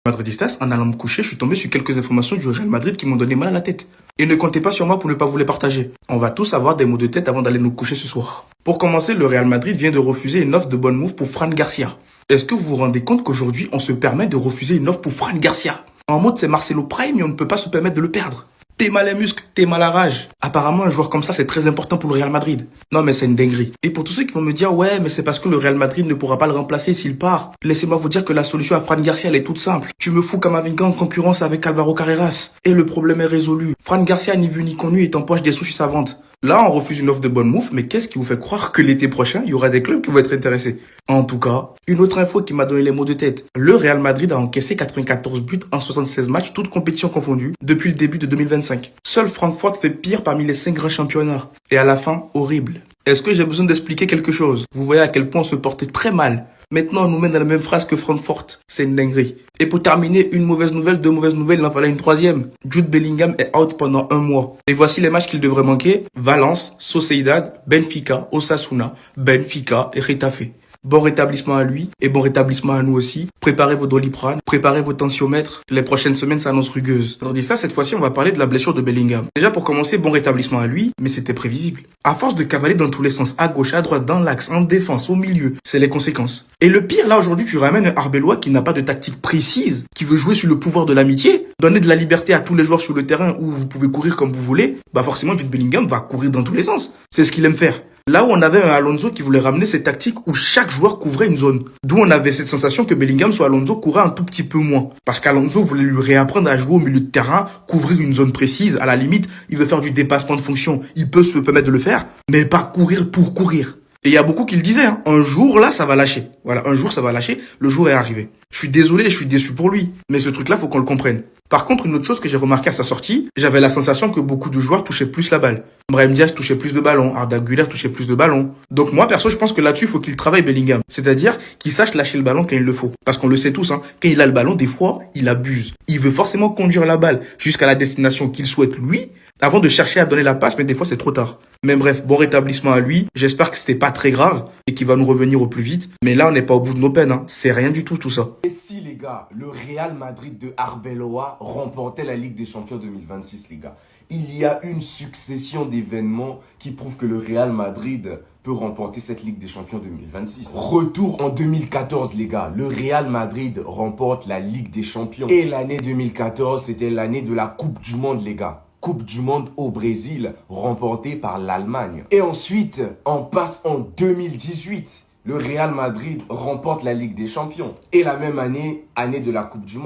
Madridistas, en allant me coucher, je suis tombé sur quelques informations du Real Madrid qui m'ont donné mal à la tête. Et ne comptez pas sur moi pour ne pas vous les partager. On va tous avoir des maux de tête avant d'aller nous coucher ce soir. Pour commencer, le Real Madrid vient de refuser une offre de bonne move pour Fran Garcia. Est-ce que vous vous rendez compte qu'aujourd'hui, on se permet de refuser une offre pour Fran Garcia? En mode, c'est Marcelo Prime et on ne peut pas se permettre de le perdre. T'es mal les muscles, t'es mal à rage. Apparemment, un joueur comme ça, c'est très important pour le Real Madrid. Non, mais c'est une dinguerie. Et pour tous ceux qui vont me dire, ouais, mais c'est parce que le Real Madrid ne pourra pas le remplacer s'il part. Laissez-moi vous dire que la solution à Fran Garcia, elle est toute simple. Tu me fous Camavinga en concurrence avec Alvaro Carreras. Et le problème est résolu. Fran Garcia, ni vu ni connu, est en poche des sous sur sa vente. Là, on refuse une offre de bonne move, mais qu'est-ce qui vous fait croire que l'été prochain, il y aura des clubs qui vont être intéressés? En tout cas, une autre info qui m'a donné les mots de tête. Le Real Madrid a encaissé 94 buts en 76 matchs, toutes compétitions confondues, depuis le début de 2025. Seul Francfort fait pire parmi les 5 grands championnats. Et à la fin, horrible. Est-ce que j'ai besoin d'expliquer quelque chose? Vous voyez à quel point on se portait très mal. Maintenant, on nous met dans la même phrase que Francfort. C'est une dinguerie. Et pour terminer, une mauvaise nouvelle, deux mauvaises nouvelles, il en fallait une troisième. Jude Bellingham est out pendant un mois. Et voici les matchs qu'il devrait manquer. Valence, Sociedad, Benfica, Osasuna, Benfica et Getafe. Bon rétablissement à lui et bon rétablissement à nous aussi. Préparez vos doliprane, préparez vos tensiomètres. Les prochaines semaines s'annoncent rugueuses. Tandis ça, cette fois-ci, on va parler de la blessure de Bellingham. Déjà pour commencer, bon rétablissement à lui, mais c'était prévisible. À force de cavaler dans tous les sens, à gauche, à droite, dans l'axe, en défense, au milieu, c'est les conséquences. Et le pire, là aujourd'hui, tu ramènes un Arbeloa qui n'a pas de tactique précise, qui veut jouer sur le pouvoir de l'amitié, donner de la liberté à tous les joueurs sur le terrain où vous pouvez courir comme vous voulez. Bah forcément, Jude Bellingham va courir dans tous les sens. C'est ce qu'il aime faire. Là où on avait un Alonso qui voulait ramener cette tactique où chaque joueur couvrait une zone. D'où on avait cette sensation que Bellingham sur Alonso courait un tout petit peu moins. Parce qu'Alonso voulait lui réapprendre à jouer au milieu de terrain, couvrir une zone précise. À la limite, il veut faire du dépassement de fonction. Il peut se permettre de le faire, mais pas courir pour courir. Et il y a beaucoup qui le disaient, hein. Un jour, là, ça va lâcher. Voilà, un jour, ça va lâcher. Le jour est arrivé. Je suis désolé et je suis déçu pour lui. Mais ce truc-là, faut qu'on le comprenne. Par contre, une autre chose que j'ai remarqué à sa sortie, j'avais la sensation que beaucoup de joueurs touchaient plus la balle. Brahim Diaz touchait plus de ballons, Arda Güler touchait plus de ballons. Donc moi, perso, je pense que là-dessus, il faut qu'il travaille Bellingham. C'est-à-dire qu'il sache lâcher le ballon quand il le faut. Parce qu'on le sait tous, hein, quand il a le ballon, des fois, il abuse. Il veut forcément conduire la balle jusqu'à la destination qu'il souhaite lui, avant de chercher à donner la passe, mais des fois, c'est trop tard. Mais bref, bon rétablissement à lui. J'espère que c'était pas très grave et qu'il va nous revenir au plus vite. Mais là, on n'est pas au bout de nos peines, hein. C'est rien du tout, tout ça. Et si, les gars, le Real Madrid de Arbeloa remportait la Ligue des Champions 2026, les gars? Il y a une succession d'événements qui prouvent que le Real Madrid peut remporter cette Ligue des Champions 2026. Retour en 2014, les gars. Le Real Madrid remporte la Ligue des Champions. Et l'année 2014, c'était l'année de la Coupe du Monde, les gars. Coupe du Monde au Brésil, remportée par l'Allemagne. Et ensuite, on passe en 2018. Le Real Madrid remporte la Ligue des Champions. Et la même année, année de la Coupe du Monde.